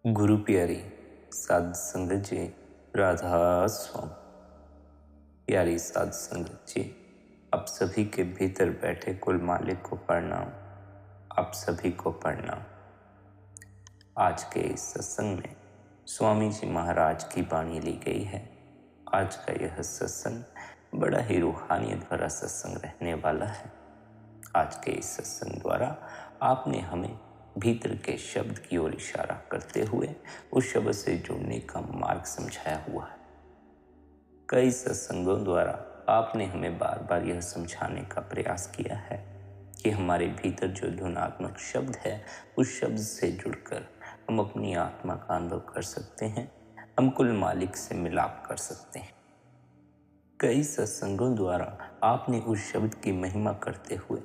गुरु प्यारी साध संगत जी, राधा स्वामी। प्यारी साध संगत जी, आप सभी के भीतर बैठे कुल मालिक को प्रणाम। आप सभी को प्रणाम। आज के इस सत्संग में स्वामी जी महाराज की वाणी ली गई है। आज का यह सत्संग बड़ा ही रूहानियत भरा सत्संग रहने वाला है। आज के इस सत्संग द्वारा आपने हमें भीतर के शब्द की ओर इशारा करते हुए उस शब्द से जुड़ने का मार्ग समझाया हुआ है। कई सत्संगों द्वारा आपने हमें बार बार यह समझाने का प्रयास किया है कि हमारे भीतर जो ध्वनात्मक शब्द है, उस शब्द से जुड़कर हम अपनी आत्मा का अनुभव कर सकते हैं। हम कुल मालिक से मिलाप कर सकते हैं। कई सत्संगों द्वारा आपने उस शब्द की महिमा करते हुए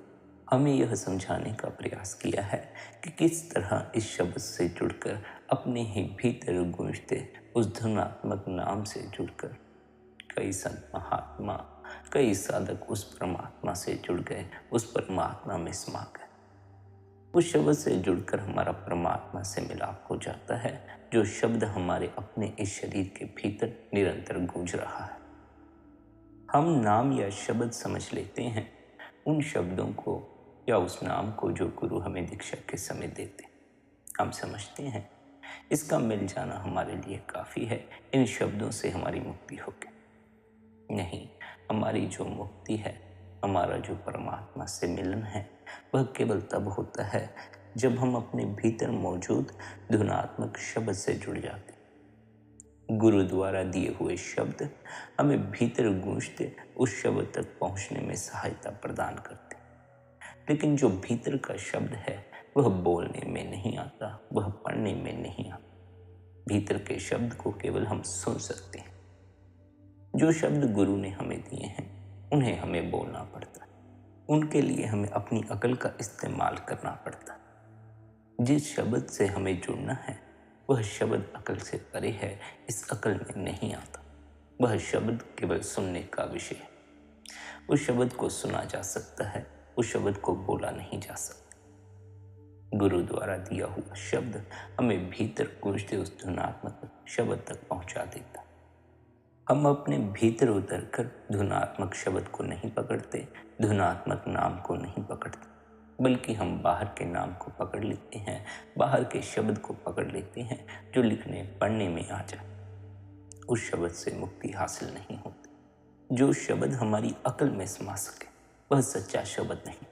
हमें यह समझाने का प्रयास किया है कि किस तरह इस शब्द से जुड़कर अपने ही भीतर गूंजते उस धुनात्मक नाम से जुड़कर कई संत महात्मा, कई साधक उस परमात्मा से जुड़ गए, उस परमात्मा में समा गए। उस शब्द से जुड़कर हमारा परमात्मा से मिलाप हो जाता है, जो शब्द हमारे अपने इस शरीर के भीतर निरंतर गूंज रहा है। हम नाम या शब्द समझ लेते हैं उन शब्दों को या उस नाम को जो गुरु हमें दीक्षा के समय देते। हम समझते हैं इसका मिल जाना हमारे लिए काफ़ी है, इन शब्दों से हमारी मुक्ति होगी। नहीं, हमारी जो मुक्ति है, हमारा जो परमात्मा से मिलन है, वह केवल तब होता है जब हम अपने भीतर मौजूद धुनात्मक शब्द से जुड़ जाते। गुरु द्वारा दिए हुए शब्द हमें भीतर गूंजते उस शब्द तक पहुंचने में सहायता प्रदान करते। लेकिन जो भीतर का शब्द है वह बोलने में नहीं आता, वह पढ़ने में नहीं आता। भीतर के शब्द को केवल हम सुन सकते हैं। जो शब्द गुरु ने हमें दिए हैं उन्हें हमें बोलना पड़ता है। उनके लिए हमें अपनी अकल का इस्तेमाल करना पड़ता है। जिस शब्द से हमें जुड़ना है वह शब्द अकल से परे है, इस अकल में नहीं आता। वह शब्द केवल सुनने का विषय है। उस शब्द को सुना जा सकता है, उस शब्द को बोला नहीं जा सकता। गुरु द्वारा दिया हुआ शब्द हमें भीतर गूंजते उस धुनात्मक शब्द तक पहुंचा देता। हम अपने भीतर उतरकर धुनात्मक शब्द को नहीं पकड़ते, धुनात्मक नाम को नहीं पकड़ते, बल्कि हम बाहर के नाम को पकड़ लेते हैं, बाहर के शब्द को पकड़ लेते हैं जो लिखने पढ़ने में आ जाए। उस शब्द से मुक्ति हासिल नहीं होती। जो शब्द हमारी अकल में समा सके वह सच्चा शब्द नहीं।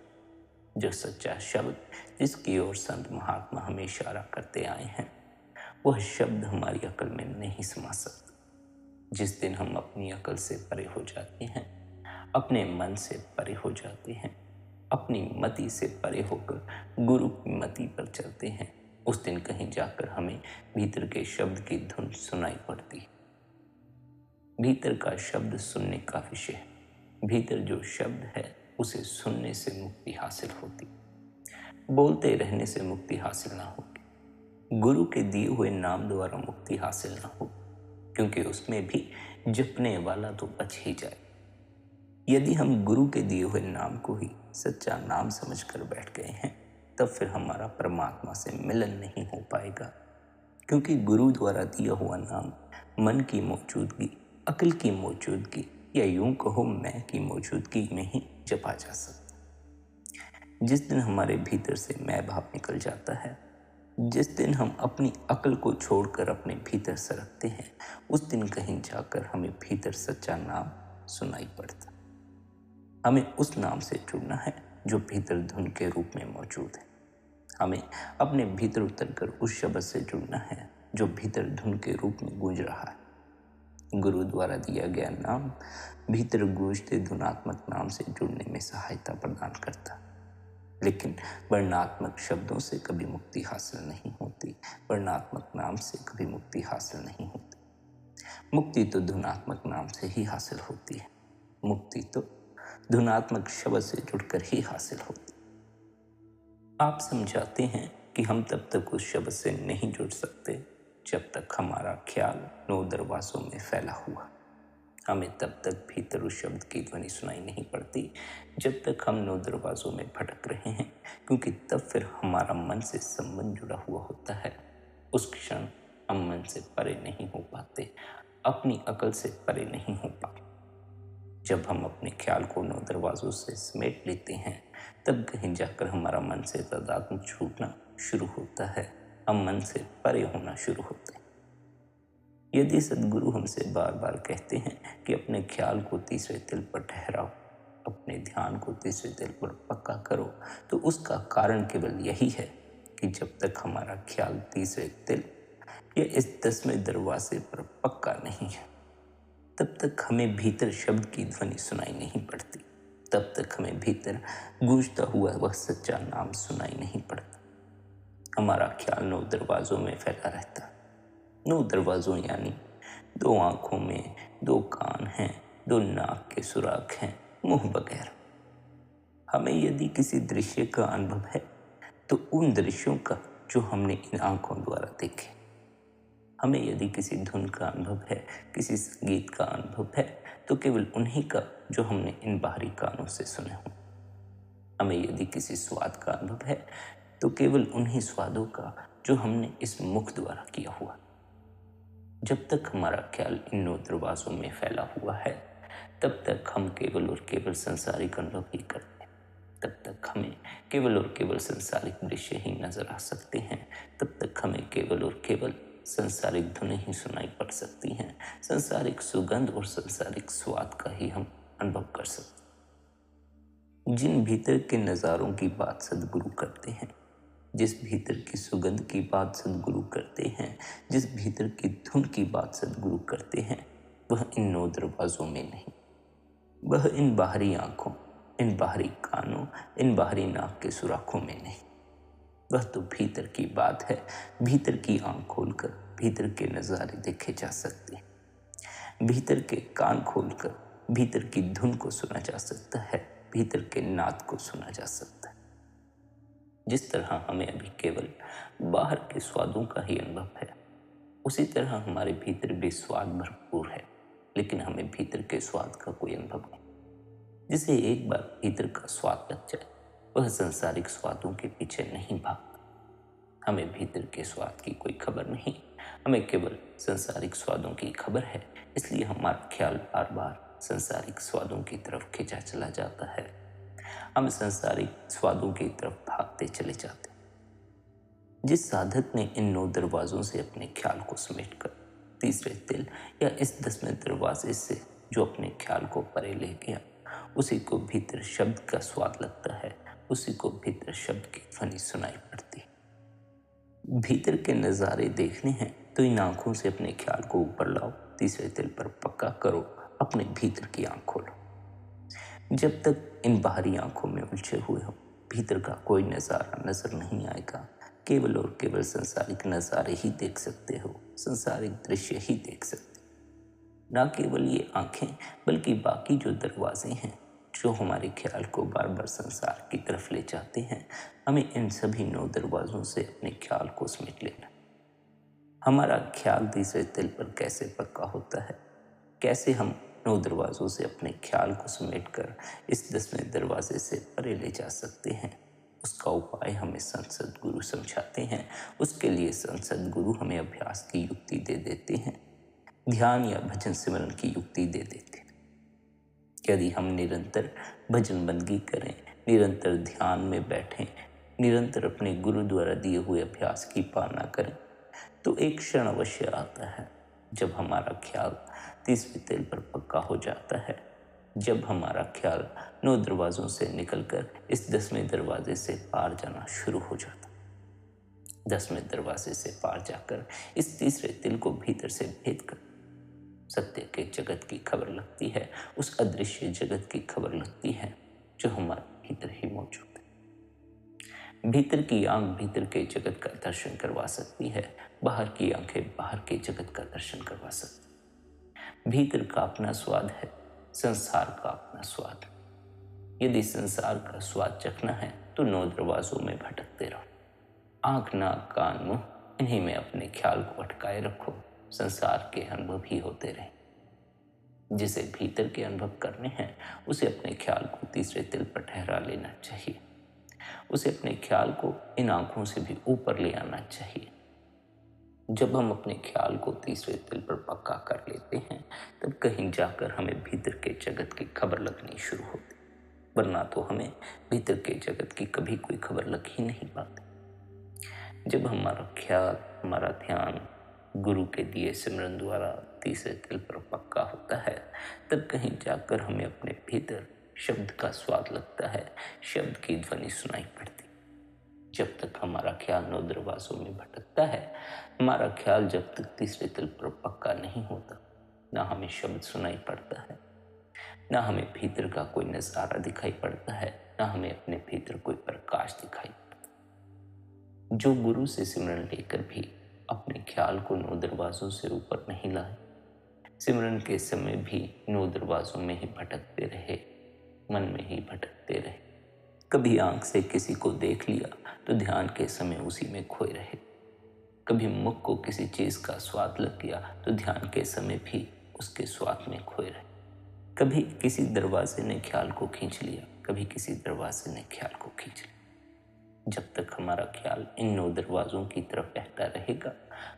जो सच्चा शब्द जिसकी ओर संत महात्मा हमें इशारा करते आए हैं, वह शब्द हमारी अकल में नहीं समा सकता। जिस दिन हम अपनी अकल से परे हो जाते हैं, अपने मन से परे हो जाते हैं, अपनी मति से परे होकर गुरु की मति पर चलते हैं, उस दिन कहीं जाकर हमें भीतर के शब्द की धुन सुनाई पड़ती है। भीतर का शब्द सुनने का विषय है। भीतर जो शब्द है उसे सुनने से मुक्ति हासिल होती, बोलते रहने से मुक्ति हासिल ना होगी। गुरु के दिए हुए नाम द्वारा मुक्ति हासिल ना हो, क्योंकि उसमें भी जपने वाला तो बच ही जाए। यदि हम गुरु के दिए हुए नाम को ही सच्चा नाम समझकर बैठ गए हैं, तब फिर हमारा परमात्मा से मिलन नहीं हो पाएगा। क्योंकि गुरु द्वारा दिया हुआ नाम मन की मौजूदगी, अकल की मौजूदगी या यूं कहो मैं की मौजूदगी में ही जपा जा सकता। जिस दिन हमारे भीतर से मैं भाव निकल जाता है, जिस दिन हम अपनी अकल को छोड़कर अपने भीतर सरकते हैं, उस दिन कहीं जाकर हमें भीतर सच्चा नाम सुनाई पड़ता। हमें उस नाम से जुड़ना है जो भीतर धुन के रूप में मौजूद है। हमें अपने भीतर उतरकर उस शब्द से जुड़ना है जो भीतर धुन के रूप में गूंज रहा है। गुरु द्वारा दिया गया नाम भीतर गूंजते धुनात्मक नाम से जुड़ने में सहायता प्रदान करता। लेकिन वर्णात्मक शब्दों से कभी मुक्ति हासिल नहीं होती, वर्णात्मक नाम से कभी मुक्ति हासिल नहीं होती। मुक्ति तो धुनात्मक नाम से ही हासिल होती है। मुक्ति तो धुनात्मक शब्द से जुड़कर ही हासिल होती। आप समझाते हैं कि हम तब तक उस शब्द से नहीं जुड़ सकते जब तक हमारा ख्याल 9 दरवाज़ों में फैला हुआ। हमें तब तक भीतर उस शब्द की ध्वनि सुनाई नहीं पड़ती जब तक हम 9 दरवाज़ों में भटक रहे हैं, क्योंकि तब फिर हमारा मन से संबंध जुड़ा हुआ होता है। उस क्षण हम मन से परे नहीं हो पाते, अपनी अकल से परे नहीं हो पाते। जब हम अपने ख्याल को 9 दरवाज़ों से समेट लेते हैं, तब कहीं जाकर हमारा मन से तादात्म्य छूटना शुरू होता है, हम मन से परे होना शुरू होते हैं। यदि सद्गुरु हमसे बार बार कहते हैं कि अपने ख्याल को तीसरे तिल पर ठहराओ, अपने ध्यान को तीसरे तिल पर पक्का करो, तो उसका कारण केवल यही है कि जब तक हमारा ख्याल तीसरे तिल या इस 10वें दरवाजे पर पक्का नहीं है, तब तक हमें भीतर शब्द की ध्वनि सुनाई नहीं पड़ती, तब तक हमें भीतर गूंजता हुआ वह सच्चा नाम सुनाई नहीं पड़ता। हमारा ख्याल 9 दरवाजों में फैला रहता है। 9 दरवाजों यानी 2 आंखों में 2 कान हैं, 2 नाक के सुराख हैं, मुंह वगैरह। हमें यदि किसी दृश्य का अनुभव है तो उन दृश्यों का जो हमने इन आंखों द्वारा देखे। हमें यदि किसी धुन का अनुभव है, किसी संगीत का अनुभव है, तो केवल उन्हीं का जो हमने इन बाहरी कानों से सुने हों। हमें यदि किसी स्वाद का अनुभव है तो केवल उन्हीं स्वादों का जो हमने इस मुख द्वारा किया हुआ। जब तक हमारा ख्याल इन 9 दरवाजों में फैला हुआ है, तब तक हम केवल और केवल संसारिक अनुभव ही करते हैं। तब तक हमें केवल और केवल संसारिक दृश्य ही नजर आ सकते हैं। तब तक हमें केवल और केवल संसारिक धुनें ही सुनाई पड़ सकती हैं। संसारिक सुगंध और संसारिक स्वाद का ही हम अनुभव कर सकते हैं। जिन भीतर के नज़ारों की बात सद्गुरु करते हैं, जिस भीतर की सुगंध की बात सद्गुरु करते हैं, जिस भीतर की धुन की बात सद्गुरु करते हैं, वह इन 9 दरवाजों में नहीं, वह इन बाहरी आंखों, इन बाहरी कानों, इन बाहरी नाक के सुराखों में नहीं। वह तो भीतर की बात है। भीतर की आंख खोलकर भीतर के नज़ारे देखे जा सकते हैं। भीतर के कान खोलकर भीतर की धुन को सुना जा सकता है, भीतर के नाद को सुना जा सकता है। जिस तरह हमें अभी केवल बाहर के स्वादों का ही अनुभव है, उसी तरह हमारे भीतर भी स्वाद भरपूर है, लेकिन हमें भीतर के स्वाद का कोई अनुभव नहीं। जिसे एक बार भीतर का स्वाद लग जाए, वह संसारिक स्वादों के पीछे नहीं भागता। हमें भीतर के स्वाद की कोई खबर नहीं, हमें केवल संसारिक स्वादों की खबर है। इसलिए हमारा ख्याल बार बार संसारिक स्वादों की तरफ खींचा चला जाता है। हम संसारिक स्वादों की तरफ भागते चले जाते हैं। जिस साधक ने इन 9 दरवाजों से अपने ख्याल को समेटकर तीसरे तिल या इस 10वें दरवाजे से जो अपने ख्याल को परे ले गया, उसी को भीतर शब्द का स्वाद लगता है, उसी को भीतर शब्द की ध्वनि सुनाई पड़ती है। भीतर के नज़ारे देखने हैं तो इन आंखों से अपने ख्याल को ऊपर लाओ, तीसरे तिल पर पक्का करो, अपने भीतर की आंख खोलो। जब तक इन बाहरी आंखों में उलझे हुए हो, भीतर का कोई नज़ारा नजर नहीं आएगा। केवल और केवल संसारिक नज़ारे ही देख सकते हो, संसारिक दृश्य ही देख सकते हो। ना केवल ये आंखें, बल्कि बाकी जो दरवाजे हैं जो हमारे ख्याल को बार बार संसार की तरफ ले जाते हैं, हमें इन सभी 9 दरवाजों से अपने ख्याल को समेट लेना। हमारा ख्याल तीसरे तिल पर कैसे पक्का होता है, कैसे हम 9 दरवाजों से अपने ख्याल को समेट कर इस 10वें दरवाजे से परे ले जा सकते हैं, उसका उपाय हमें संत सद्गुरु समझाते हैं। उसके लिए संत सद्गुरु हमें अभ्यास की युक्ति दे देते हैं, ध्यान या भजन सिमरन की युक्ति दे देते हैं। यदि हम निरंतर भजन बंदगी करें, निरंतर ध्यान में बैठें, निरंतर अपने गुरु द्वारा दिए हुए अभ्यास की पालना करें, तो एक क्षण अवश्य आता है जब हमारा ख्याल तीसरे तिल पर पक्का हो जाता है, जब हमारा ख्याल 9 दरवाजों से निकलकर इस 10वें दरवाजे से पार जाना शुरू हो जाता है। 10वें दरवाजे से पार जाकर इस तीसरे तिल को भीतर से भेद कर सत्य के जगत की खबर लगती है, उस अदृश्य जगत की खबर लगती है जो हमारे भीतर ही मौजूद है। भीतर की आंख भीतर के जगत का दर्शन करवा सकती है, बाहर की आंखें बाहर के जगत का दर्शन करवा सकती। भीतर का अपना स्वाद है, संसार का अपना स्वाद। यदि संसार का स्वाद चखना है तो 9 दरवाजों में भटकते रहो। आंख, नाक, कान, मुंह, इन्हीं में अपने ख्याल को अटकाए रखो। संसार के अनुभव ही होते रहे। जिसे भीतर के अनुभव करने हैं, उसे अपने ख्याल को तीसरे तिल पर ठहरा लेना चाहिए। उसे अपने ख्याल को इन आंखों से भी ऊपर ले आना चाहिए। जब हम अपने ख्याल को तीसरे दिल पर पक्का कर लेते हैं, तब कहीं जाकर हमें भीतर के जगत की खबर लगनी शुरू होती, वरना तो हमें भीतर के जगत की कभी कोई खबर लग ही नहीं पाती। जब हमारा ख्याल, हमारा ध्यान गुरु के दिए सिमरन द्वारा तीसरे दिल पर पक्का होता है, तब कहीं जाकर हमें अपने भीतर शब्द का स्वाद लगता है, शब्द की ध्वनि सुनाई पड़ती। जब तक हमारा ख्याल नौ दरवाजों में भटकता है, हमारा ख्याल जब तक तीसरे दिल पर पक्का नहीं होता, ना हमें शब्द सुनाई पड़ता है, ना हमें भीतर का कोई नज़ारा दिखाई पड़ता है, ना हमें अपने भीतर कोई प्रकाश दिखाई पड़ता। जो गुरु से सिमरन लेकर भी अपने ख्याल को नौ दरवाजों से ऊपर नहीं लाए, सिमरन के समय भी नौ दरवाजों में ही भटकते रहे, मन में ही भटकते रहे। कभी आंख से किसी को देख लिया तो ध्यान के समय उसी में खोए रहे। कभी मुख को किसी चीज का स्वाद लग गया तो ध्यान के समय भी उसके स्वाद में खोए रहे। कभी किसी दरवाजे ने ख्याल को खींच लिया, कभी किसी दरवाजे ने ख्याल को खींच लिया। जब तक हमारा ख्याल इन नौ दरवाजों की तरफ बहता रहेगा,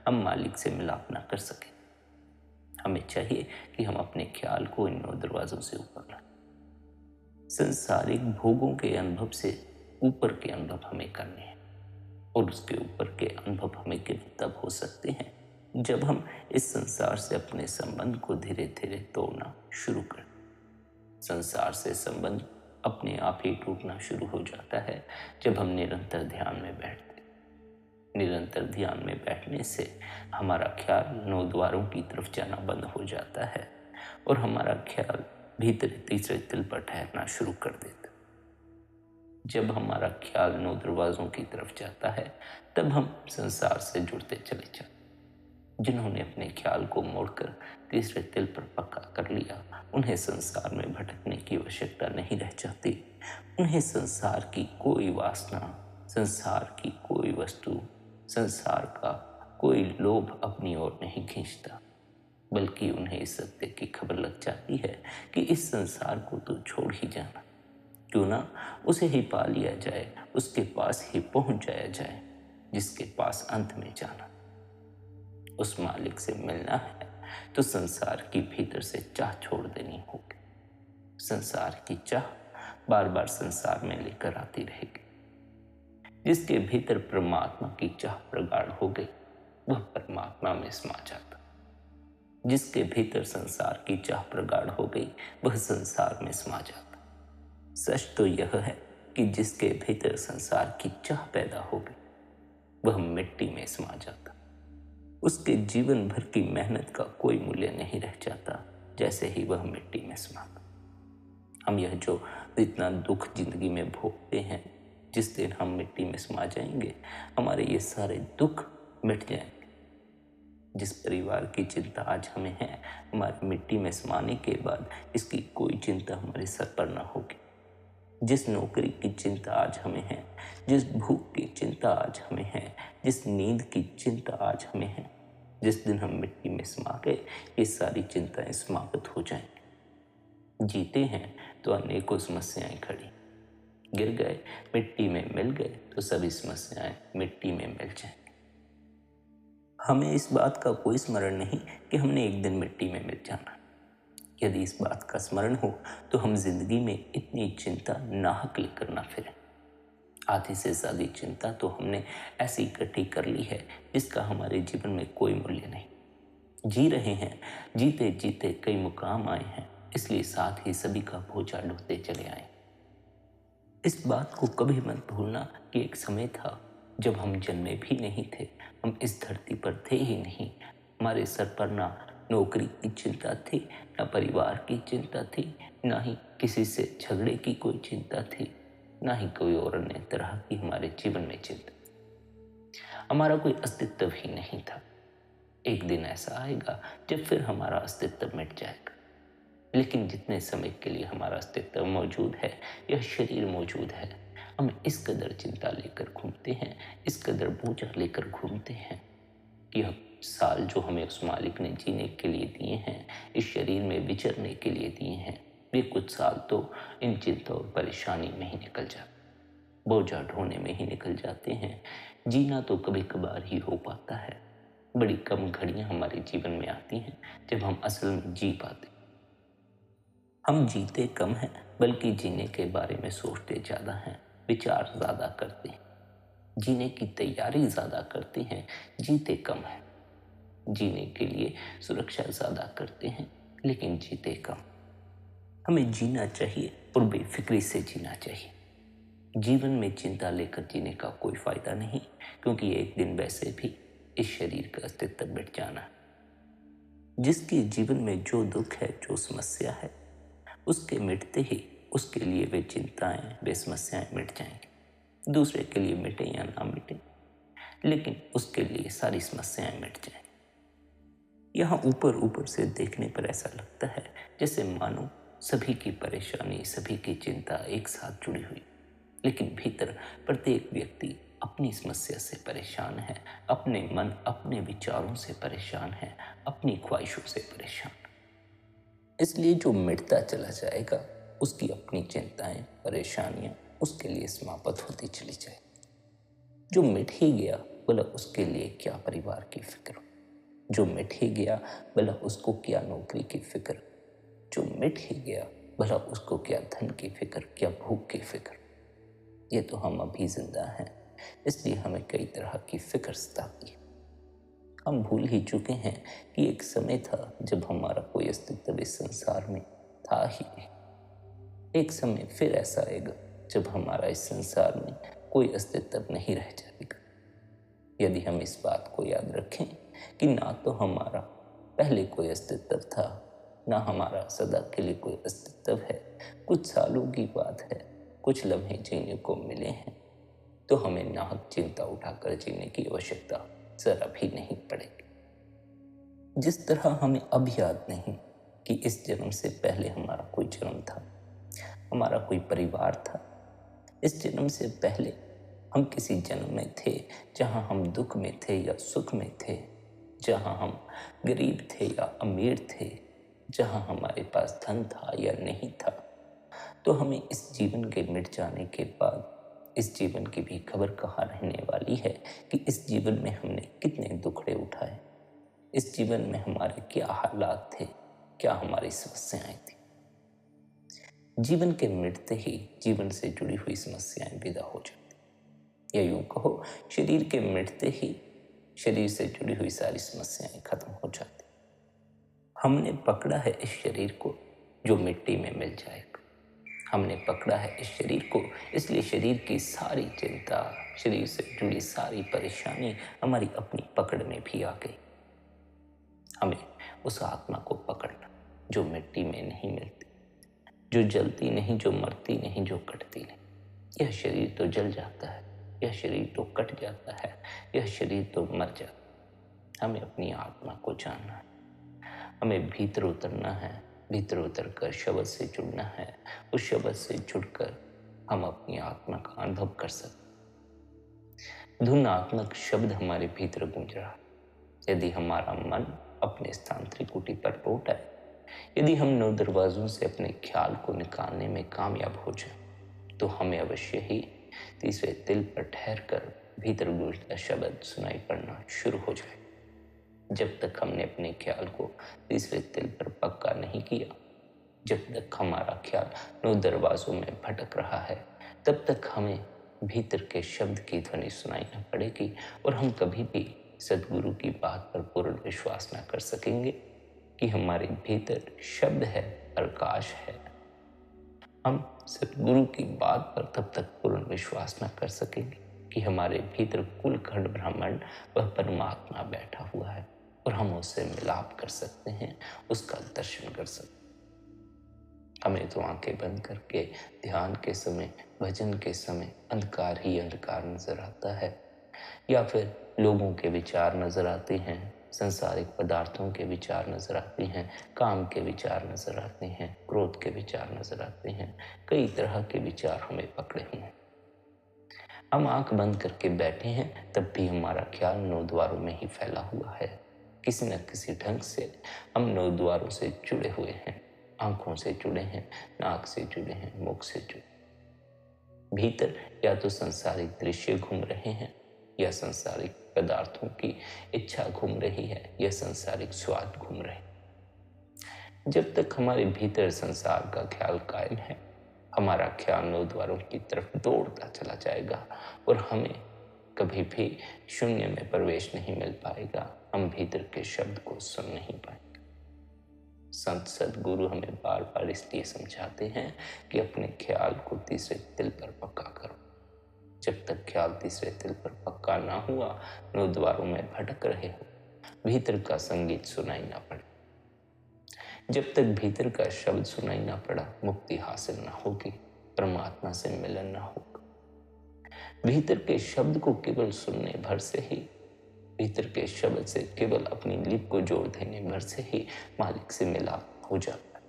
हम मालिक से मिलाप ना कर सके। हमें चाहिए कि हम अपने ख्याल को इन नौ दरवाजों से ऊपर लाएं। संसारिक भोगों के अनुभव से ऊपर के अनुभव हमें करने हैं, और उसके ऊपर के अनुभव हमें केवल तब हो सकते हैं जब हम इस संसार से अपने संबंध को धीरे धीरे तोड़ना शुरू करें। संसार से संबंध अपने आप ही टूटना शुरू हो जाता है जब हम निरंतर ध्यान में बैठते। निरंतर ध्यान में बैठने से हमारा ख्याल नौ द्वारों की तरफ जाना बंद हो जाता है और हमारा ख्याल भीतर तीसरे दिल पर ठहरना शुरू कर देता। जब हमारा ख्याल नौ दरवाजों की तरफ जाता है, तब हम संसार से जुड़ते चले जाते। जिन्होंने अपने ख्याल को मोड़कर तीसरे दिल पर पक्का कर लिया, उन्हें संसार में भटकने की आवश्यकता नहीं रह जाती। उन्हें संसार की कोई वासना, संसार की कोई वस्तु, संसार का कोई लोभ अपनी ओर नहीं खींचता, बल्कि उन्हें इस सत्य की खबर लग जाती है कि इस संसार को तो छोड़ ही जाना, क्यों ना उसे ही पा लिया जाए, उसके पास ही पहुंच जाया जाए जिसके पास अंत में जाना। उस मालिक से मिलना है तो संसार की भीतर से चाह छोड़ देनी होगी। संसार की चाह बार बार संसार में लेकर आती रहेगी। जिसके भीतर परमात्मा की चाह प्रगाढ़ हो गई, वह परमात्मा में समा जाता। जिसके भीतर संसार की चाह प्रगाढ़ हो गई, वह संसार में समा जाता। सच तो यह है कि जिसके भीतर संसार की चाह पैदा हो गई, वह मिट्टी में समा जाता। उसके जीवन भर की मेहनत का कोई मूल्य नहीं रह जाता जैसे ही वह मिट्टी में समाता। हम यह जो इतना दुख जिंदगी में भोगते हैं, जिस दिन हम मिट्टी में समा जाएंगे, हमारे ये सारे दुख मिट जाएंगे। जिस परिवार की चिंता आज हमें है, हमारी मिट्टी में समाने के बाद इसकी कोई चिंता हमारे सर पर ना होगी। जिस नौकरी की चिंता आज हमें है, जिस भूख की चिंता आज हमें है, जिस नींद की चिंता आज हमें है, जिस दिन हम मिट्टी में समा गए, ये सारी चिंताएं समाप्त हो जाएंगी। जीते हैं तो अनेकों समस्याएं खड़ी, गिर गए, मिट्टी में मिल गए तो सभी समस्याएं मिट्टी में मिल जाएंगी। हमें इस बात का कोई स्मरण नहीं कि हमने एक दिन मिट्टी में मिल जाना। यदि इस बात का स्मरण हो तो हम जिंदगी में इतनी चिंता नाहक लेकर ना फिरें। आधी से ज्यादा चिंता तो हमने ऐसी इकट्ठी कर ली है जिसका हमारे जीवन में कोई मूल्य नहीं। जी रहे हैं, जीते जीते कई मुकाम आए हैं, इसलिए साथ ही सभी का बोझा ढोते चले आए। इस बात को कभी मत भूलना कि एक समय था जब हम जन्मे भी नहीं थे, हम इस धरती पर थे ही नहीं। हमारे सर पर ना नौकरी की चिंता थी, ना परिवार की चिंता थी, ना ही किसी से झगड़े की कोई चिंता थी, ना ही कोई और अन्य तरह की हमारे जीवन में चिंता। हमारा कोई अस्तित्व ही नहीं था। एक दिन ऐसा आएगा जब फिर हमारा अस्तित्व मिट जाएगा। लेकिन जितने समय के लिए हमारा अस्तित्व मौजूद है, यह शरीर मौजूद है, हम इस कदर चिंता लेकर घूमते हैं, इस कदर बोझा लेकर घूमते हैं कि यह साल जो हमें उस मालिक ने जीने के लिए दिए हैं, इस शरीर में विचरने के लिए दिए हैं, वे कुछ साल तो इन चिंता और परेशानी में ही निकल जाते, बोझा ढोने में ही निकल जाते हैं। जीना तो कभी कभार ही हो पाता है, बड़ी कम घड़ियां हमारे जीवन में आती हैं जब हम असल में जी पाते। हम जीते कम हैं, बल्कि जीने के बारे में सोचते ज़्यादा हैं, विचार ज़्यादा करते हैं, जीने की तैयारी ज़्यादा करते हैं, जीते कम हैं। जीने के लिए सुरक्षा ज़्यादा करते हैं, लेकिन जीते कम। हमें जीना चाहिए और बेफिक्री से जीना चाहिए। जीवन में चिंता लेकर जीने का कोई फायदा नहीं, क्योंकि एक दिन वैसे भी इस शरीर का अस्तित्व मिट जाना है। जिसके जीवन में जो दुख है, जो समस्या है, उसके मिटते ही उसके लिए वे चिंताएं, वे समस्याएं मिट जाएंगी। दूसरे के लिए मिटे या ना मिटे, लेकिन उसके लिए सारी समस्याएं मिट जाएं। यहाँ ऊपर ऊपर से देखने पर ऐसा लगता है जैसे मानो सभी की परेशानी, सभी की चिंता एक साथ जुड़ी हुई, लेकिन भीतर प्रत्येक व्यक्ति अपनी समस्या से परेशान है, अपने मन, अपने विचारों से परेशान है, अपनी ख्वाहिशों से परेशान। इसलिए जो मिटता चला जाएगा, उसकी अपनी चिंताएं, परेशानियां उसके लिए समाप्त होती चली जाएगी। जो मिट ही गया, भला उसके लिए क्या परिवार की फिक्र, जो मिट ही गया भला उसको क्या नौकरी की फिक्र, जो मिट ही गया भला उसको क्या धन की फिक्र, क्या भूख की फिक्र। ये तो हम अभी जिंदा हैं, इसलिए हमें कई तरह की फिक्र सताती है। हम भूल ही चुके हैं कि एक समय था जब हमारा कोई अस्तित्व इस संसार में था ही नहीं। एक समय फिर ऐसा आएगा जब हमारा इस संसार में कोई अस्तित्व नहीं रह जाएगा। यदि हम इस बात को याद रखें कि ना तो हमारा पहले कोई अस्तित्व था, ना हमारा सदा के लिए कोई अस्तित्व है, कुछ सालों की बात है, कुछ लम्हे जीने को मिले हैं, तो हमें नाहक चिंता उठाकर जीने की आवश्यकता जरा भी नहीं पड़ेगी। जिस तरह हमें अब याद नहीं कि इस जन्म से पहले हमारा कोई जन्म था, हमारा कोई परिवार था, इस जन्म से पहले हम किसी जन्म में थे जहां हम दुख में थे या सुख में थे, जहां हम गरीब थे या अमीर थे, जहां हमारे पास धन था या नहीं था, तो हमें इस जीवन के मिट जाने के बाद इस जीवन की भी खबर कहाँ रहने वाली है कि इस जीवन में हमने कितने दुखड़े उठाए, इस जीवन में हमारे क्या हालात थे, क्या हमारी समस्याएं थी। जीवन के मिटते ही जीवन से जुड़ी हुई समस्याएं विदा हो जाती, या यूं कहो शरीर के मिटते ही शरीर से जुड़ी हुई सारी समस्याएं खत्म हो जाती। हमने पकड़ा है इस शरीर को जो मिट्टी में मिल जाएगा। हमने पकड़ा है इस शरीर को, इसलिए शरीर की सारी चिंता, शरीर से जुड़ी सारी परेशानी हमारी अपनी पकड़ में भी आ गई। हमें उस आत्मा को पकड़ना जो मिट्टी में नहीं मिलती, जो जलती नहीं, जो मरती नहीं, जो कटती नहीं। यह शरीर तो जल जाता है, यह शरीर तो कट जाता है, यह शरीर तो मर जाता है। हमें अपनी आत्मा को जानना है, हमें भीतर उतरना है, भीतर उतरकर शब्द से जुड़ना है। उस शब्द से जुड़कर हम अपनी आत्मा का अनुभव कर सकते। धुनात्मक शब्द हमारे भीतर गूंज रहा। यदि हमारा मन अपने स्थान त्रिकुटी पर लौट आए, यदि हम 9 दरवाजों से अपने ख्याल को निकालने में कामयाब हो जाए, तो हमें अवश्य ही तीसरे तिल पर ठहर कर भीतर गूंजता शब्द सुनाई पड़ना शुरू हो जाए। जब तक हमने अपने ख्याल को तीसरे तिल पर पक्का नहीं किया, जब तक हमारा ख्याल 9 दरवाजों में भटक रहा है, तब तक हमें भीतर के शब्द की ध्वनि सुनाई न पड़ेगी और हम कभी भी सदगुरु की बात पर पूर्ण विश्वास न कर सकेंगे कि हमारे भीतर शब्द है, प्रकाश है। हम सदगुरु की बात पर तब तक पूर्ण विश्वास न कर सकेंगे कि हमारे भीतर कुल खंड ब्रह्मांड वह परमात्मा बैठा हुआ है और हम उससे मिलाप कर सकते हैं, उसका दर्शन कर सकते हैं। हमें तो आंखें बंद करके ध्यान के समय, भजन के समय अंधकार ही अंधकार नजर आता है, या फिर लोगों के विचार नजर आते हैं, संसारिक पदार्थों के विचार नजर आते हैं, काम के विचार नजर आते हैं, क्रोध के विचार नजर आते हैं, कई तरह के विचार हमें पकड़े हुए हैं। हम आंख बंद करके बैठे हैं, तब भी हमारा ख्याल 9 द्वारों में ही फैला हुआ है। किसी न किसी ढंग से हम 9 द्वारों से जुड़े हुए हैं, आंखों से जुड़े हैं, नाक से जुड़े हैं, मुख से जुड़े। भीतर या तो संसारिक दृश्य घूम रहे हैं या संसारिक पदार्थों की इच्छा घूम रही है या सांसारिक स्वाद घूम रहे। जब तक हमारे भीतर संसार का ख्याल कायम है, हमारा ख्याल नौ द्वारों की तरफ दौड़ता चला जाएगा और हमें कभी भी शून्य में प्रवेश नहीं मिल पाएगा। हम भीतर के शब्द को सुन नहीं पाएंगे। संत सद्गुरु हमें बार बार इसलिए समझाते हैं कि अपने ख्याल को तीसरे तिल पर पक्का करो। जब तक ख्याल तीसरे तिल पर पक्का ना हुआ, नौ द्वारों में भटक रहे हो, भीतर का संगीत सुनाई ना पड़े। जब तक भीतर का शब्द सुनाई ना पड़ा, मुक्ति हासिल ना होगी, परमात्मा से मिलन ना होगा। भीतर के शब्द को केवल सुनने भर से ही, भीतर के शब्द से केवल अपनी लिप को जोड़ देने भर से ही मालिक से मिलाप हो जाता है।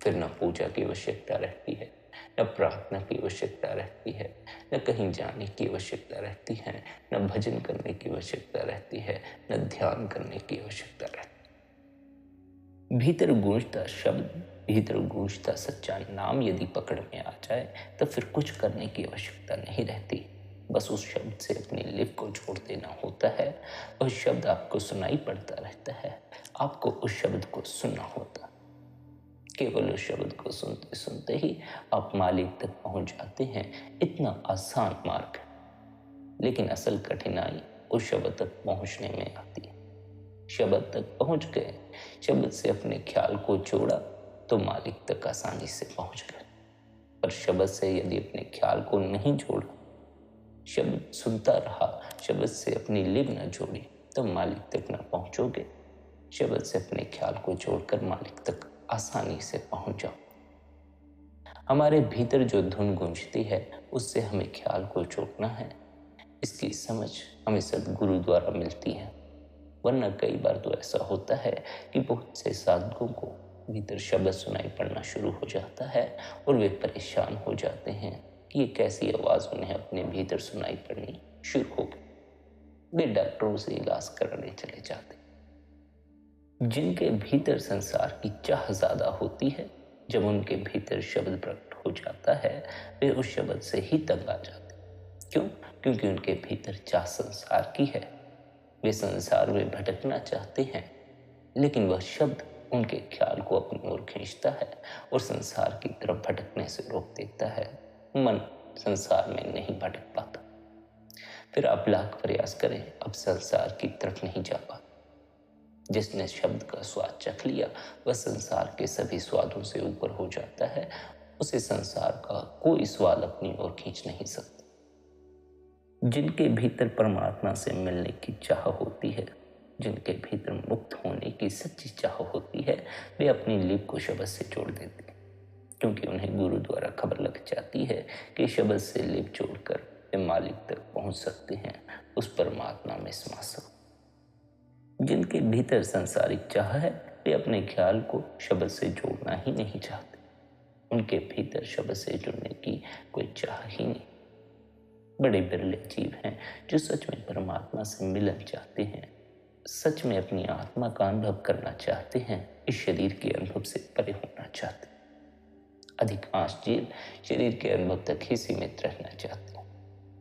फिर न पूजा की आवश्यकता रहती है, न प्रार्थना की आवश्यकता रहती है, न कहीं जाने की आवश्यकता रहती है, न भजन करने की आवश्यकता रहती है, न ध्यान करने की आवश्यकता रहती है। भीतर गूंजता शब्द, भीतर गूंजता सच्चा नाम यदि पकड़ में आ जाए तो फिर कुछ करने की आवश्यकता नहीं रहती। बस उस शब्द से अपनी लिप को जोड़ देना होता है। वह शब्द आपको सुनाई पड़ता रहता है, आपको उस शब्द को सुनना होता। केवल उस शब्द को सुनते सुनते ही आप मालिक तक पहुंच जाते हैं। इतना आसान मार्ग है, लेकिन असल कठिनाई उस शब्द तक पहुंचने में आती है। शब्द तक पहुंच गए, शब्द से अपने ख्याल को जोड़ा तो मालिक तक आसानी से पहुंच गए। पर शब्द से यदि अपने ख्याल को नहीं जोड़ा, शब्द सुनता रहा, शब्द से अपनी लिप न जोड़ी, तो मालिक तक न पहुंचोगे। शब्द से अपने ख्याल को जोड़कर मालिक तक आसानी से पहुंच जाओ। हमारे भीतर जो धुन गूंजती है, उससे हमें ख्याल को जोड़ना है। इसकी समझ हमें सद्गुरु द्वारा मिलती है। वरना कई बार तो ऐसा होता है कि बहुत से साधकों को भीतर शब्द सुनाई पड़ना शुरू हो जाता है और वे परेशान हो जाते हैं कि ये कैसी आवाज़ उन्हें अपने भीतर सुनाई पड़नी शुरू हो गई। वे डॉक्टरों से इलाज कराने चले जाते। जिनके भीतर संसार की चाह ज़्यादा होती है, जब उनके भीतर शब्द प्रकट हो जाता है, वे उस शब्द से ही तंग आ जाते। क्यों? क्योंकि उनके भीतर चाह संसार की है। वे संसार में भटकना चाहते हैं, लेकिन वह शब्द उनके ख्याल को अपनी ओर खींचता है और संसार की तरफ भटकने से रोक देता है। मन संसार में नहीं भटक पाता। फिर आप लाख प्रयास करें, अब संसार की तरफ नहीं जा पाता। जिसने शब्द का स्वाद चख लिया, वह संसार के सभी स्वादों से ऊपर हो जाता है। उसे संसार का कोई स्वाद अपनी ओर खींच नहीं सकता। जिनके भीतर परमात्मा से मिलने की चाह होती है, जिनके भीतर मुक्त होने की सच्ची चाह होती है, वे अपनी लिप को शब्द से जोड़ देते हैं। क्योंकि उन्हें गुरु द्वारा खबर लग जाती है कि शब्द से लिप जोड़कर वे मालिक तक पहुंच सकते हैं, उस परमात्मा में समा सकते। जिनके भीतर सांसारिक चाह है, वे अपने ख्याल को शब्द से जोड़ना ही नहीं चाहते। उनके भीतर शब्द से जुड़ने की कोई चाह ही नहीं। बड़े बिरले जीव हैं जो सच में परमात्मा से मिलन चाहते हैं, सच में अपनी आत्मा का अनुभव करना चाहते हैं, इस शरीर के अनुभव से परे होना चाहते हैं। अधिकांश जीव शरीर के अनुभव तक ही सीमित रहना चाहते हैं,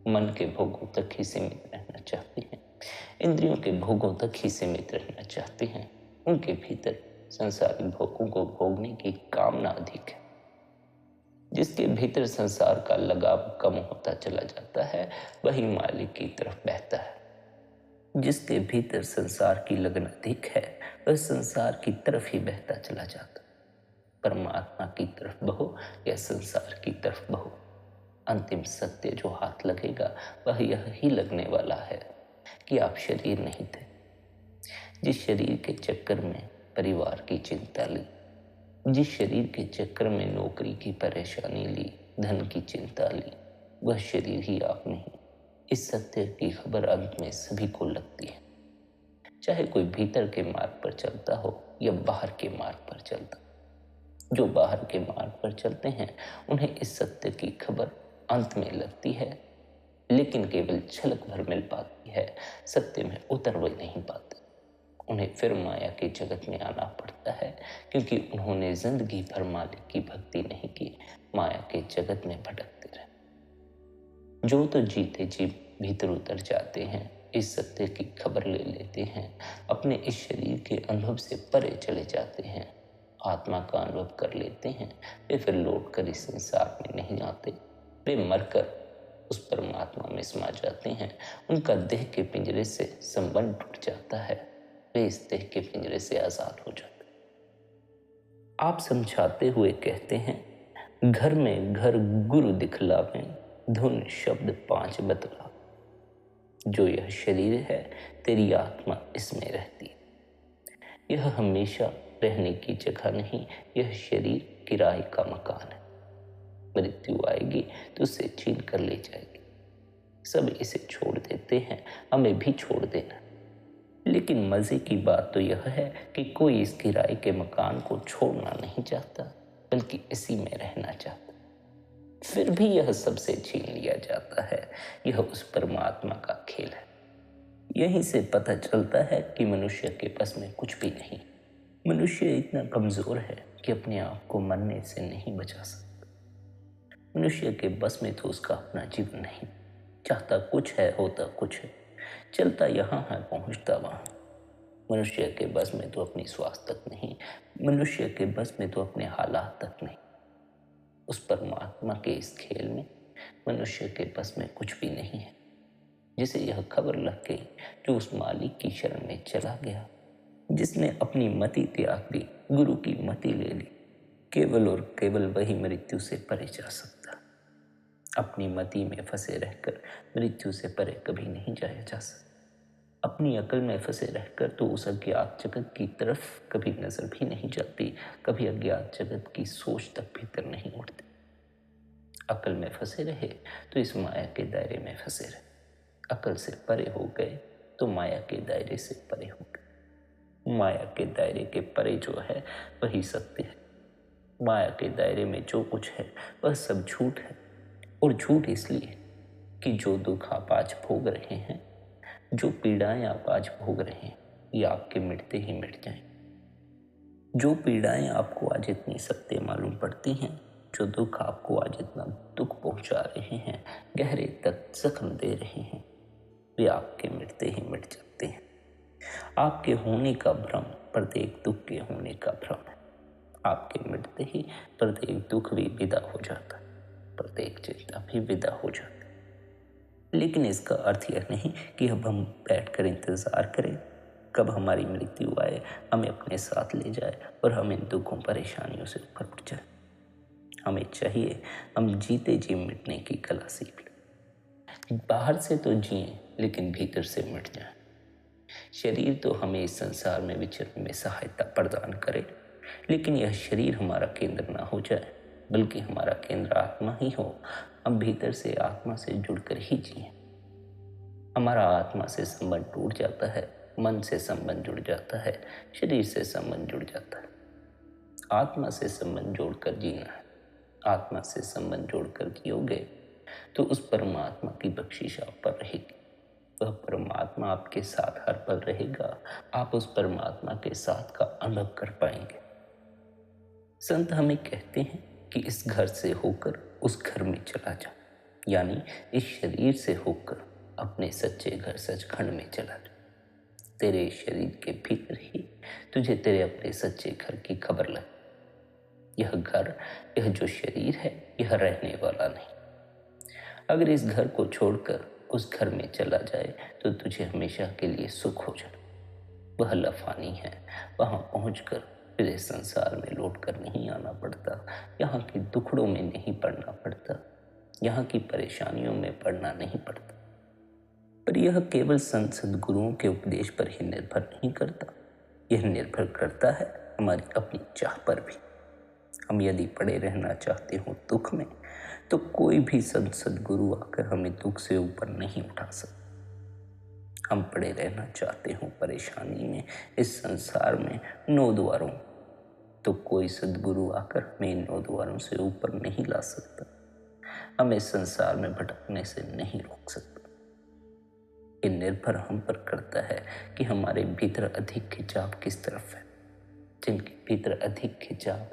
मन के भोगों तक ही सीमित रहना चाहते हैं, इंद्रियों के भोगों तक ही सीमित रहना चाहते हैं। उनके भीतर संसारिक भोगों को भोगने की कामना अधिक है। जिसके भीतर संसार का लगाव कम होता चला जाता है, वही मालिक की तरफ बहता है। जिसके भीतर संसार की लगन अधिक है, वह संसार की तरफ ही बहता चला जाता है। परमात्मा की तरफ बहो या संसार की तरफ बहो, अंतिम सत्य जो हाथ लगेगा वह यह ही लगने वाला है कि आप शरीर नहीं थे। जिस शरीर के चक्कर में परिवार की चिंता ली, जिस शरीर के चक्कर में नौकरी की परेशानी ली, धन की चिंता ली, वह शरीर ही आप नहीं। इस सत्य की खबर अंत में सभी को लगती है, चाहे कोई भीतर के मार्ग पर चलता हो या बाहर के मार्ग पर चलता। जो बाहर के मार्ग पर चलते हैं, उन्हें इस सत्य की खबर अंत में लगती है, लेकिन केवल झलक भर मिल पाती है, सत्य में उतर वे नहीं पाते। उन्हें फिर माया के जगत में आना पड़ता है, क्योंकि उन्होंने जिंदगी भर मालिक की भक्ति नहीं की, माया के जगत में भटकते रहे। जो तो जीते जी भीतर उतर जाते हैं, इस सत्य की खबर ले लेते हैं, अपने इस शरीर के अनुभव से परे चले जाते हैं, आत्मा का अनुभव कर लेते हैं, वे फिर लौटकर इस संसार में नहीं आते। वे मरकर उस परमात्मा में समा जाते हैं। उनका देह के पिंजरे से संबंध टूट जाता है, वे इस देह के पिंजरे से आजाद हो जाते हैं। आप समझाते हुए कहते हैं, घर में घर गुरु दिखलावे, धुन शब्द 5 बतला। जो यह शरीर है, तेरी आत्मा इसमें रहती है। यह हमेशा रहने की जगह नहीं, यह शरीर किराए का मकान है। मृत्यु आएगी तो उसे छीन कर ले जाएगी। सब इसे छोड़ देते हैं, हमें भी छोड़ देना। लेकिन मजे की बात तो यह है कि कोई इस किराए के मकान को छोड़ना नहीं चाहता, बल्कि इसी में रहना चाहता। फिर भी यह सबसे छीन लिया जाता है। यह उस परमात्मा का खेल है। यहीं से पता चलता है कि मनुष्य के बस में कुछ भी नहीं। मनुष्य इतना कमजोर है कि अपने आप को मरने से नहीं बचा सकता। मनुष्य के बस में तो उसका अपना जीवन नहीं। चाहता कुछ है, होता कुछ है, चलता यहाँ है, पहुंचता वहां। मनुष्य के बस में तो अपनी स्वास्थ्य तक नहीं, मनुष्य के बस में तो अपने हालात तक नहीं। उस परमात्मा के इस खेल में मनुष्य के बस में कुछ भी नहीं है। जिसे यह खबर लग गई, जो उस मालिक की शरण में चला गया, जिसने अपनी मति त्याग दी, गुरु की मति ले ली, केवल और केवल वही मृत्यु से परे जा सकता। अपनी मति में फंसे रहकर मृत्यु से परे कभी नहीं जाया जा सकता। अपनी अकल में फंसे रहकर तो उस अज्ञात जगत की तरफ कभी नजर भी नहीं जाती, कभी अज्ञात जगत की सोच तक भीतर नहीं उठती। अकल में फंसे रहे तो इस माया के दायरे में फंसे रहे। अकल से परे हो गए तो माया के दायरे से परे हो गए। माया के दायरे के परे जो है वही सत्य है। माया के दायरे में जो कुछ है वह सब झूठ है। और झूठ इसलिए कि जो दुख आप आज भोग रहे हैं, जो पीड़ाएं आप आज भोग रहे हैं, ये आपके मिटते ही मिट जाएं। जो पीड़ाएं आपको आज इतनी सत्य मालूम पड़ती हैं, जो दुख आपको आज इतना दुख पहुंचा रहे हैं, गहरे तक जख्म दे रहे हैं, वे आपके मिटते ही मिट जाते हैं। आपके होने का भ्रम प्रत्येक दुख के होने का भ्रम है। आपके मिटते ही प्रत्येक दुख भी विदा हो जाता है, प्रत्येक चिंता भी विदा हो जाती है। लेकिन इसका अर्थ यह नहीं कि अब हम बैठकर इंतजार करें कब हमारी मृत्यु आए, हमें अपने साथ ले जाए और हम इन दुखों परेशानियों से ऊपर उठ जाए। हमें चाहिए हम जीते जी मिटने की कला सीख लें। बाहर से तो जिए लेकिन भीतर से मिट जाए। शरीर तो हमें इस संसार में विचरने में सहायता प्रदान करे, लेकिन यह शरीर हमारा केंद्र ना हो जाए, बल्कि हमारा केंद्र आत्मा ही हो। हम भीतर से आत्मा से जुड़कर ही जिए। हमारा आत्मा से संबंध टूट जाता है, मन से संबंध जुड़ जाता है, शरीर से संबंध जुड़ जाता है। आत्मा से संबंध जोड़कर जीना है। आत्मा से संबंध जोड़कर जियोगे तो उस परमात्मा की बख्शिश आप पर रहेगी। वह परमात्मा आपके साथ हर पल रहेगा। आप उस परमात्मा के साथ का अनुभव कर पाएंगे। संत हमें कहते हैं कि इस घर से होकर उस घर में चला जा, यानी इस शरीर से होकर अपने सच्चे घर सचखंड में चला जा। तेरे शरीर के भीतर ही तुझे तेरे अपने सच्चे घर की खबर लगे। यह घर, यह जो शरीर है, यह रहने वाला नहीं। अगर इस घर को छोड़कर उस घर में चला जाए तो तुझे हमेशा के लिए सुख हो जाए। वह लफानी है। वहां पहुंचकर फिर इस संसार में लौट कर नहीं आना पड़ता। यहाँ के दुखड़ों में नहीं पड़ना पड़ता। यहाँ की परेशानियों में पड़ना नहीं पड़ता। पर यह केवल संत सद्गुरुओं के उपदेश पर ही निर्भर नहीं करता। यह निर्भर करता है हमारी अपनी चाह पर भी। हम यदि पड़े रहना चाहते हो दुख में, तो कोई भी संत सद्गुरु आकर हमें दुख से ऊपर नहीं उठा सकता। हम पड़े रहना चाहते हो परेशानी में, इस संसार में 9 द्वारों, तो कोई सद्गुरु आकर हमें इन 9 द्वारों से ऊपर नहीं ला सकता। हमें संसार में भटकने से नहीं रोक सकता। ये निर्भर हम पर करता है कि हमारे भीतर अधिक खिंचाव किस तरफ है। जिनके भीतर अधिक खिंचाव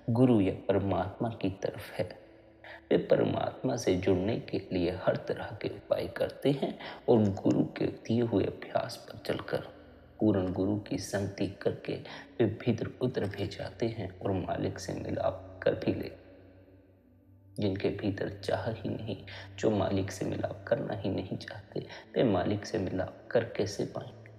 गुरु या परमात्मा की तरफ है, वे परमात्मा से जुड़ने के लिए हर तरह के उपाय करते हैं और गुरु के दिए हुए अभ्यास पर चलकर पूर्ण गुरु की संगति करके वे भीतर उतर भी जाते हैं और मालिक से मिलाप कर भी ले। जिनके भीतर चाह ही नहीं, जो मालिक से मिलाप करना ही नहीं चाहते, वे मालिक से मिलाप कर कैसे पाएंगे?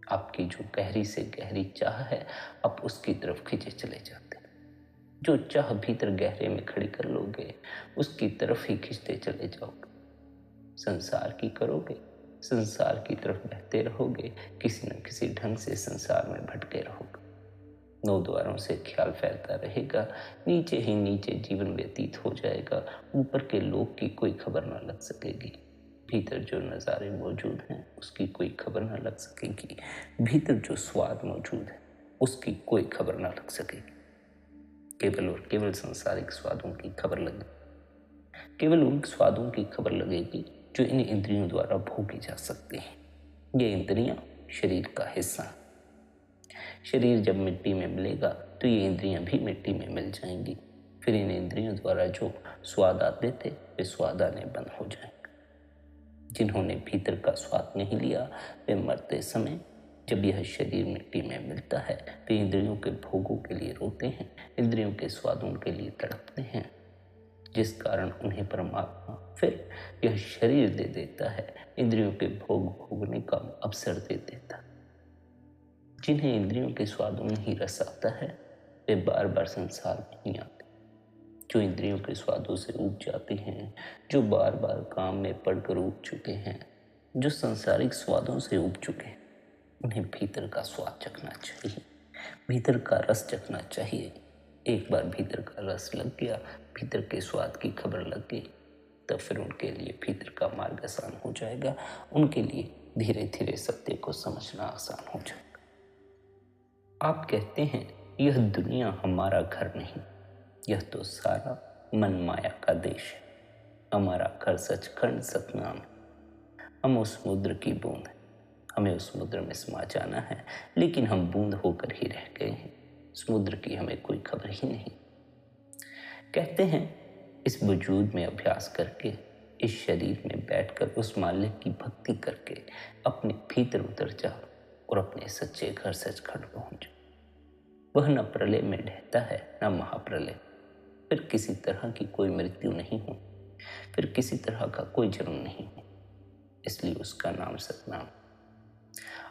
आपकी जो गहरी से गहरी चाह है, आप उसकी तरफ खींचे चले जाते हैं। जो चाह भीतर गहरे में खड़ी कर लोगे, उसकी तरफ ही खींचते चले जाओगे। संसार की करोगे, संसार की तरफ बहते रहोगे, किसी न किसी ढंग से संसार में भटके रहोगे। 9 द्वारों से ख्याल फैलता रहेगा, नीचे ही नीचे जीवन व्यतीत हो जाएगा। ऊपर के लोग की कोई खबर न लग सकेगी, भीतर जो नज़ारे मौजूद हैं उसकी कोई खबर न लग सकेगी, भीतर जो स्वाद मौजूद है उसकी कोई खबर न लग सकेगी। केवल और केवल सांसारिक स्वादों की खबर लगेगी, केवल उन स्वादों की खबर लगेगी जो इन इंद्रियों द्वारा भोगी जा सकती हैं। ये इंद्रियां शरीर का हिस्सा हैं। शरीर जब मिट्टी में मिलेगा तो ये इंद्रियां भी मिट्टी में मिल जाएंगी। फिर इन इंद्रियों द्वारा जो स्वाद आते थे वे स्वाद आने बंद हो जाएंगे। जिन्होंने भीतर का स्वाद नहीं लिया, वे मरते समय जब यह शरीर मिट्टी में मिलता है, वे इंद्रियों के भोगों के लिए रोते हैं, इंद्रियों के स्वादों के लिए तड़पते हैं, जिस कारण उन्हें परमात्मा फिर यह शरीर दे देता है, इंद्रियों के भोग भोगने का अवसर दे देता है। जिन्हें इंद्रियों के स्वादों में ही रस आता है, वे बार बार संसार में नहीं आते। जो इंद्रियों के स्वादों से ऊब जाते हैं, जो बार बार काम में पड़कर ऊब चुके हैं, जो सांसारिक स्वादों से ऊब चुके हैं, उन्हें भीतर का स्वाद चखना चाहिए, भीतर का रस चखना चाहिए। एक बार भीतर का रस लग गया, भीतर के स्वाद की खबर लग गई, तब फिर उनके लिए भीतर का मार्ग आसान हो जाएगा। उनके लिए धीरे धीरे सत्य को समझना आसान हो जाएगा। आप कहते हैं यह दुनिया हमारा घर नहीं, यह तो सारा मन माया का देश है। हमारा घर सचखंड सतनाम है। हम उस समुद्र की बूंद हैं, हमें उस समुद्र में समा जाना है, लेकिन हम बूंद होकर ही रह गए हैं। समुद्र की हमें कोई खबर ही नहीं। कहते हैं इस वजूद में अभ्यास करके, इस शरीर में बैठकर उस मालिक की भक्ति करके अपने भीतर उतर जाओ और अपने सच्चे घर सचखंड पहुंचो। वह न प्रलय में ढहता है, न महाप्रलय। फिर किसी तरह की कोई मृत्यु नहीं हो, फिर किसी तरह का कोई जन्म नहीं हो, इसलिए उसका नाम सतनाम।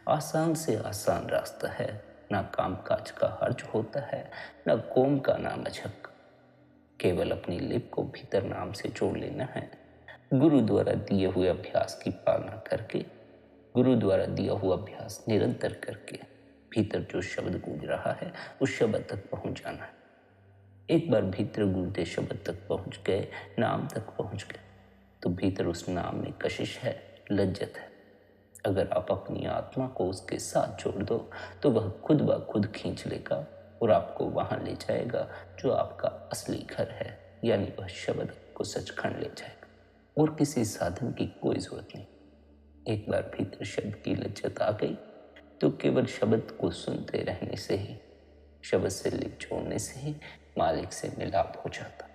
आसान से आसान रास्ता है, ना काम काज का हर्ज होता है, ना कोम का नाम अझक। केवल अपनी लिप को भीतर नाम से जोड़ लेना है। गुरु द्वारा दिए हुए अभ्यास की पालना करके, गुरु द्वारा दिया हुआ अभ्यास निरंतर करके भीतर जो शब्द गूंज रहा है उस शब्द तक पहुंच जाना है। एक बार भीतर गूंजते शब्द तक पहुंच गए, नाम तक पहुंच गए, तो भीतर उस नाम में कशिश है, लज्जत है। अगर आप अपनी आत्मा को उसके साथ जोड़ दो तो वह खुद ब खुद खींच लेगा और आपको वहां ले जाएगा जो आपका असली घर है, यानी वह शब्द को सचखंड ले जाएगा और किसी साधन की कोई जरूरत नहीं। एक बार भीतर शब्द की लज्जत आ गई तो केवल शब्द को सुनते रहने से ही, शब्द से लिप जोड़ने से ही मालिक से मिलाप हो जाता।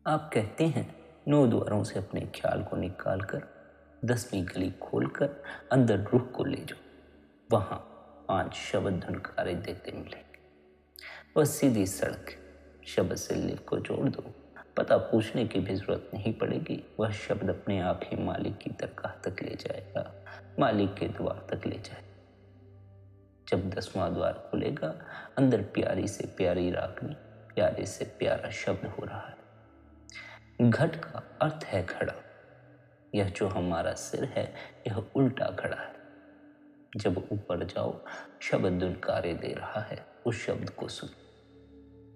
आप कहते हैं 9 द्वारों से अपने ख्याल को निकालकर 10वीं गली खोलकर अंदर रूह को ले जाओ। वहां 5 शब्द धुनकारे देते मिलेंगे। वह सीधी सड़क, शब्द से लिप को जोड़ दो, पता पूछने की भी जरूरत नहीं पड़ेगी। वह शब्द अपने आप ही मालिक की दरगाह तक ले जाएगा, मालिक के द्वार तक ले जाएगा। जब 10वां द्वार खुलेगा, अंदर प्यारी से प्यारी रागनी, प्यारे से प्यारा शब्द हो रहा है। घट का अर्थ है घड़ा। यह जो हमारा सिर है यह उल्टा घड़ा है। जब ऊपर जाओ, शब्द धुनकारे दे रहा है, उस शब्द को सुन।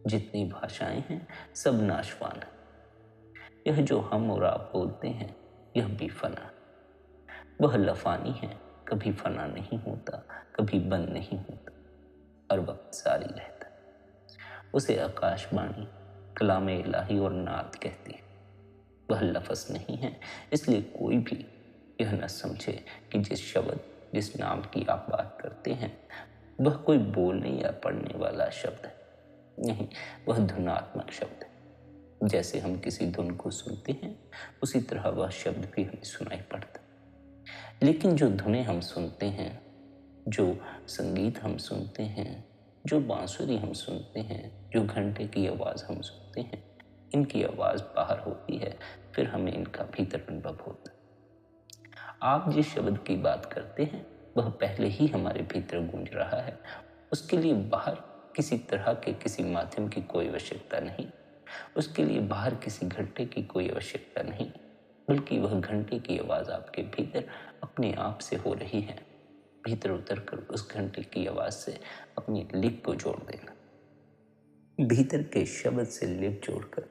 जितनी भाषाएं हैं सब नाशवान है। यह जो हम और आप बोलते हैं यह भी फना है। वह लफानी है, कभी फना नहीं होता, कभी बंद नहीं होता, हर वक्त जारी रहता है। उसे आकाशवाणी, कलाम इलाही और नाद कहती है। वह लफ्ज़ नहीं है, इसलिए कोई भी यह न समझे कि जिस शब्द, जिस नाम की आप बात करते हैं वह कोई बोलने या पढ़ने वाला शब्द है। नहीं, वह धुनात्मक शब्द है। जैसे हम किसी धुन को सुनते हैं उसी तरह वह शब्द भी हमें सुनाई पड़ता है। लेकिन जो धुनें हम सुनते हैं, जो संगीत हम सुनते हैं, जो बांसुरी हम सुनते हैं, जो घंटे की आवाज़ हम सुनते हैं, इनकी आवाज़ बाहर होती है, फिर हमें इनका भीतर अनुभव होता है। आप जिस शब्द की बात करते हैं वह पहले ही हमारे भीतर गूंज रहा है। उसके लिए बाहर किसी तरह के किसी माध्यम की कोई आवश्यकता नहीं। उसके लिए बाहर किसी घंटे की कोई आवश्यकता नहीं, बल्कि वह घंटे की आवाज़ आपके भीतर अपने आप से हो रही है। भीतर उतर कर उस घंटे की आवाज़ से अपनी लिप को जोड़ देना। भीतर के शब्द से लिप जोड़कर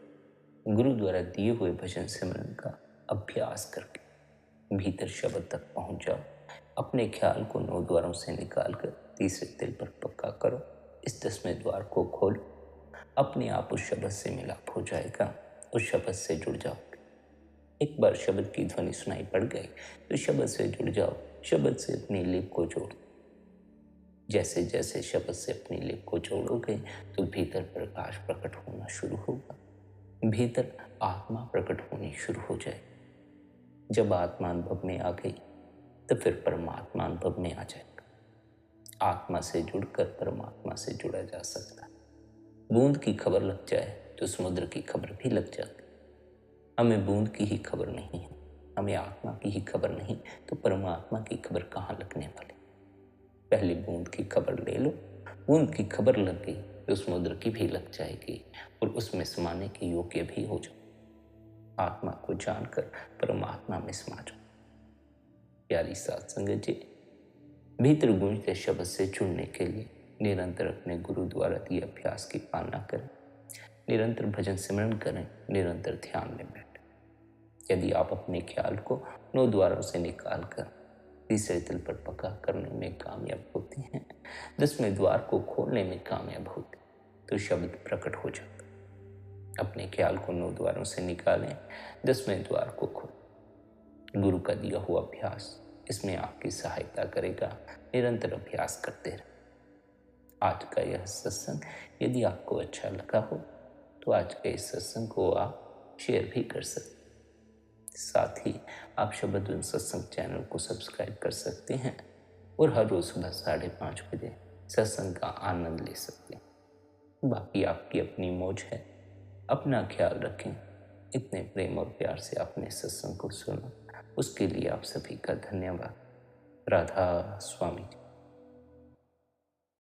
गुरु द्वारा दिए हुए भजन सिमरन का अभ्यास करके भीतर शब्द तक पहुंच जाओ। अपने ख्याल को 9 द्वारों से निकालकर तीसरे तिल पर पक्का करो। इस 10वें द्वार को खोलो। अपने आप उस शब्द से मिलाप हो जाएगा। उस शब्द से जुड़ जाओगे। एक बार शब्द की ध्वनि सुनाई पड़ गई तो शब्द से जुड़ जाओ। शब्द से अपनी लिप को जोड़। जैसे जैसे शब्द से अपनी लिप को जोड़ोगे तो भीतर प्रकाश प्रकट होना शुरू होगा। भीतर आत्मा प्रकट होनी शुरू हो जाएगी। जब आत्मा अनुभव में आ गई तो फिर परमात्मा अनुभव में आ जाएगा। आत्मा से जुड़कर परमात्मा से जुड़ा जा सकता है। बूंद की खबर लग जाए तो समुद्र की खबर भी लग जाती। हमें बूंद की ही खबर नहीं है, हमें आत्मा की ही खबर नहीं तो परमात्मा की खबर कहाँ लगने वाली। पहले बूंद की खबर ले लो। बूंद की खबर लग गई तो समुद्र की भी लग जाएगी और उसमें समाने के योग्य भी हो जाओ। आत्मा को जानकर परमात्मा में समा जाओ। प्यारी साध संगत जी, भीतर गूंजते शब्द से जुड़ने के लिए निरंतर अपने गुरु द्वारा दिए अभ्यास की पालना करें। निरंतर भजन सिमरन करें। निरंतर ध्यान में बैठें। यदि आप अपने ख्याल को 9 द्वारों से निकालकर तीसरे तिल पर पक्का करने में कामयाब होती हैं, 10वें द्वार को खोलने में कामयाब होते तो शब्द प्रकट हो जाता। अपने ख्याल को 9 द्वारों से निकालें, 10वें द्वार को खोलें। गुरु का दिया हुआ अभ्यास इसमें आपकी सहायता करेगा। निरंतर अभ्यास करते रहें। आज का यह सत्संग यदि आपको अच्छा लगा हो तो आज के इस सत्संग को आप शेयर भी कर सकते हैं। साथ ही आप शब्द सत्संग चैनल को सब्सक्राइब कर सकते हैं और हर रोज सुबह 5:30 बजे सत्संग का आनंद ले सकते हैं। बाकी आपकी अपनी मौज है। अपना ख्याल रखें। इतने प्रेम और प्यार से आपने सत्संग को सुना, उसके लिए आप सभी का धन्यवाद। राधा स्वामी।